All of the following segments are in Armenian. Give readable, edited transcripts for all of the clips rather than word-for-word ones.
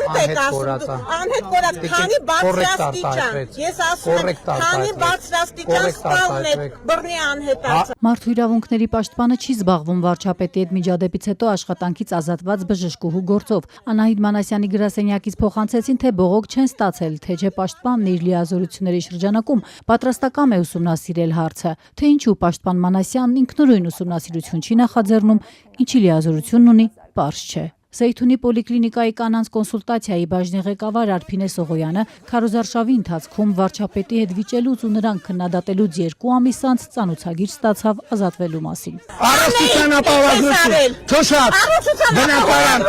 Անհետ կորած, քանի բարձրաստիճան, ես ասում եմ, քանի բարձրաստիճան սպալն է բռնի անհետացած։ Մարդու իրավունքների պաշտպանը չի զբաղվում վարչապետի հետ միջադեպից հետո աշխատանքից ազատված բժշկուհու գործով։ Անահիտ Մանասյանի գրասենյակից փոխանցեցին, թե բողոք չեն ստացել, թե չէ պաշտպանն իր լիազորությունների շրջանակում պատրաստակամ է ուսումնասիրել հարցը, թե ինչու պաշտպան Մանասյանն ինքնուրույն ուսումնասիրություն չի նախաձեռնում, ինչի լիազորությունն ունի, պարզ չէ։ Սեյթունի պոլիկլինիկայի կանանց կոնսուլտացիայի բաժնի ղեկավար Արփինե Սողոյանը քարոզարշավի ընթացքում վարչապետի հետ վիճելուց ու նրան քննադատելուց 2 ամիս անց ծանոթագիր ստացավ ազատվելու մասին։ Առողջության ապահովագրություն, թոշակ, բնակարան,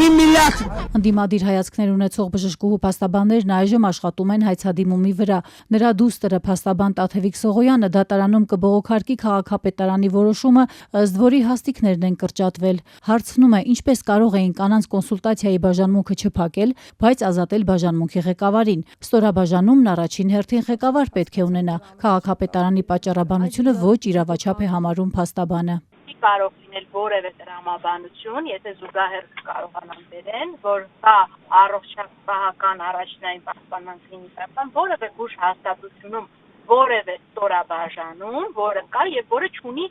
մի միլիարդ Ընդդիմադիր հայացքներ ունեցող բժշկուհու փաստաբաններն այժմ աշխատում են հայցադիմումի վրա։ Նրա դուստր փաստաբան Տաթևիկ Սողոյանը դատարանում կբողոքարկի քաղաքապետարանի որոշումը, ըստ որի հաստիկներն են կրճատվել։ Հարցնում է, ինչպես կարող էին կանանց կոնսուլտացիայի բաժանմունքը չփակել, բայց ազատել բաժանմունքի ղեկավարին։ Ստորաբաժանումն առաջին հերթին ղեկավար պետք է ունենա։ Քաղաքապետարանի պատճառաբանությունը ոչ իրավաչափ է համարում փաստաբանը։ Կարող լինել որևէ տրամաբանություն, եթե զուգահեռ կարողանան բերեն, որ կա առողջապահական առաջնային պաշտպանման կլինիկական որևէ բուժ հաստատությունում որևէ ստորաբաժանում, որը կա եւ որը չունի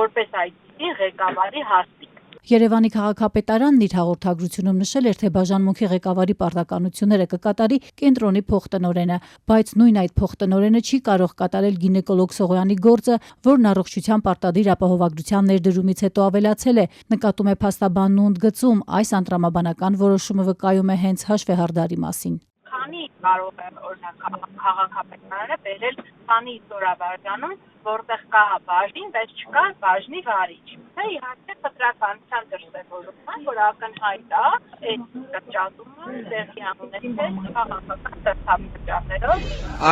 որպես այդպիսի ղեկավարի հաստիկ։ Երևանի քաղաքապետարանն իր հաղորդագրությունում նշել էր, թե բաժանմունքի ղեկավարի պարտականությունները կկատարի կենտրոնի փոխտնօրենը, բայց նույն այդ փոխտնօրենը չի կարող կատարել գինեկոլոգ Սողոյանի գործը, որն առողջության պարտադիր ապահովագրության ներդրումից հետո ավելացել է, նկատում է փաստաբանն ու ընդգծում, այս անտրամաբանական որոշումը վկայում է հենց հաշվեհարդարի մասին։ Քանի կարող է օրինակ քաղաքապետարանը բերել քանի ստորաբաժանում, որտեղ կա բաժին, բայց չկա բաժնի վարիչ։ Դա իհարկե խտրականության դրսևորում է, որ ակնհայտ է այդ կրճատումը տեղի ունեցել քաղաքական դրդապատճառներով։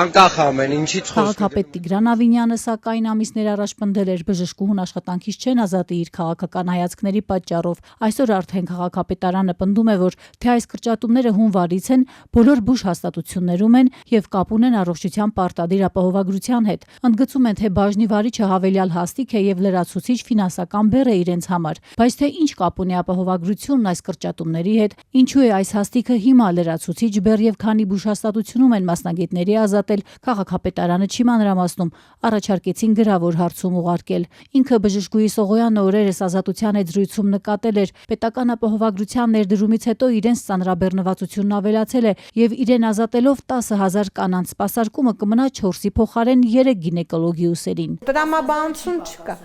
Անկախ ամեն ինչից խոսքը։ Քաղաքապետ Տիգրան Ավինյանը սակայն ամիսներ առաջ պնդել էր, բժշկուհուն աշխատանքից չեն ազատի իր քաղաքական հայացքների պատճառով։ Այսօր արդեն քաղաքապետարանը պնդում է, որ թե այս կրճատումները հունվարից են, բոլոր բուժ հաստատություններում են եւ կապ ունեն առողջության պարտադիր ապահովագրության հետ։ Ընդգծում են, թե բաժնի վարիչը հավելյալ հաստիկ է եւ լրացուցիչ ֆինանսական բեռ է իրենց համար, բայց թե ինչ կապ ունի ապահովագրությունն այս կրճատումների հետ, ինչու է այս հաստիկը հիմա լրացուցիչ բեռ եւ քանի բուժհաստատությունում են մասնագետների ազատել, քաղաքապետարանը չի մանրամասնում, առաջարկեցին գրավոր հարցում ուղարկել։ Ինքը բժշկուհի Սողոյանը օրերս Ազատության հետ զրույցում նկատել էր, պետական ապահովագրության ներդրումից հետո իրենց ծանրաբեռնվածությունն ավելացել է եւ իրեն ազատելով 10,000 կանանց սպասարկումը կմնա 4-ի փոխարեն 3 գինեկոլոգի ուսերին։ Տրամաբանություն չկա։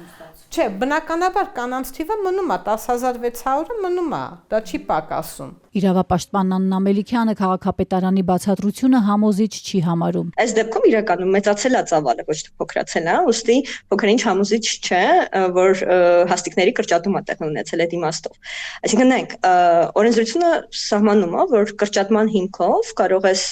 Չէ, բնականաբար կանանց թիվը մնում է 10,600-ը մնում է, դա չի պակասում։ Իրավապաշտպան Աննա Մելիքյանը քաղաքապետարանի բացատրությունը համոզիչ չի համարում։ Այս դեպքում իրականում մեծացել է ծավալը, ոչ թե փոքրացել է, ուստի փոքրինչ համոզիչ չէ, որ հաստիկների կրճատում է տեղի ունեցել այդ իմաստով։ Այսինքն նայեք, օրենսդրությունը սահմանում է, որ կրճատման հիմքով կարող ես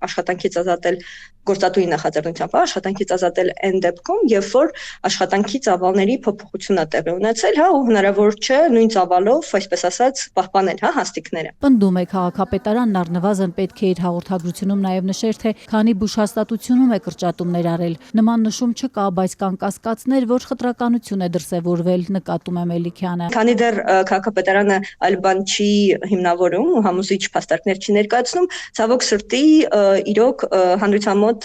աշխատանքից ազատել գործատուի նախաձեռնությամբ աշխատանքից ազատել այն դեպքում, երբ որ աշխատանքի ծավալների փոփոխություն է տեղի ունեցել, հա, ու հնարավոր չէ նույն ծավալով, այսպես ասած, պահպանել, հա, հաստիկները։ Պնդում է քաղաքապետարանն առնվազն պետք է իր հաղորդագրությունում նաև նշեր, թե քանի բուժհաստատությունում է կրճատումներ արել։ Նման նշում չկա, բայց կան կասկածներ, որ խտրականություն է դրսևորվել, նկատում է Մելիքյանը։ Քանի դեռ քաղաքապետարանը այլ բան չի հիմնավորում ու համոզիչ փաստարկներ չի ներկայացնում, ցավոք սրտի իրոք հանրության մոտ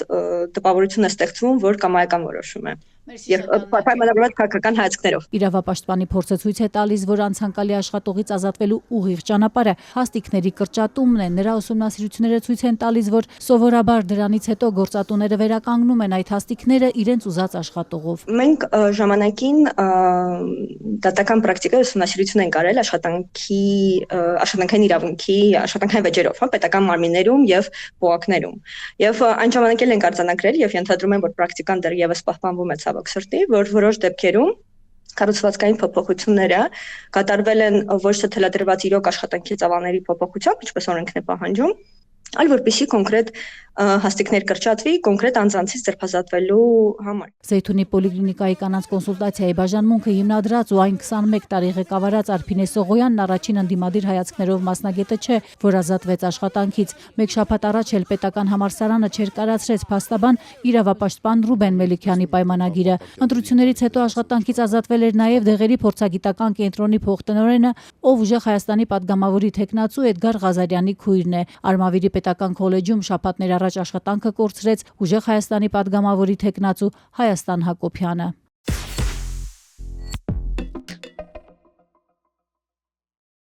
տպավորություն է ստեղծվում, որ կամայական որոշում է։ Եվ պայմանավորված քաղաքական հայացքներով։ Իրավապաշտպանի փորձը ցույց է տալիս, որ անցանկալի աշխատողից ազատվելու ուղիղ ճանապարհը հաստիկների կրճատումն է։ Նրա ուսումնասիրությունները ցույց են տալիս, որ սովորաբար դրանից հետո գործատուները վերականգնում են այդ հաստիկները իրենց ուզած աշխատողով։ Մենք ժամանակին դատական պրակտիկայի ուսումնասիրություն ենք արել աշխատանքային իրավունքի աշխատանքային վեճերով, հա, պետական մարմիններում եւ բողոքներում։ Եվ այն ժամանակ էլ ենք արձանագրել եւ ենթադրում եմ, որ պրակտիկան դեռևս պահպանվում է ցավոք սրտի, որ որոշ դեպքերում կառուցվածքային փոփոխությունները կատարվել են ոչ թե թելադրված իրոք աշխատանքի ծավալների փոփոխությամբ, ինչպես օրենքն է պահանջում, այլ որպեսզի կոնկրետ հաստիկներ կրճատվի կոնկրետ անձանցից ձերբազատվելու համար։ Զեյթունի պոլիկլինիկայի կանանց կոնսուլտացիայի բաժանմունքը հիմնադրած ու այն 21 տարի ղեկավարած Արփինե Սողոյանն առաջին ընդդիմադիր հայացքներով մասնագետը չէ, որ ազատվեց աշխատանքից։ Մեկ շաբաթ առաջ էլ պետական համալսարանը չերկարացրեց փաստաբան իրավապաշտպան Ռուբեն Մելիքյանի պայմանագիրը։ Ընտրություններից հետո աշխատանքից ազատվել էր նաև Դեղերի փորձագիտական կենտրոնի փոխտնօրենը, ով ուժեղ Հայաստանի падգամավորի թեկնածու Էդգար Ղազարյանի քույրն է։ Արմավիրի պետական քոլեջում շաբաթներ առաջ աշխատանքը կորցրեց ուժեղ Հայաստանի падգամավորի թեկնածու Հայաստան Հակոբյանը։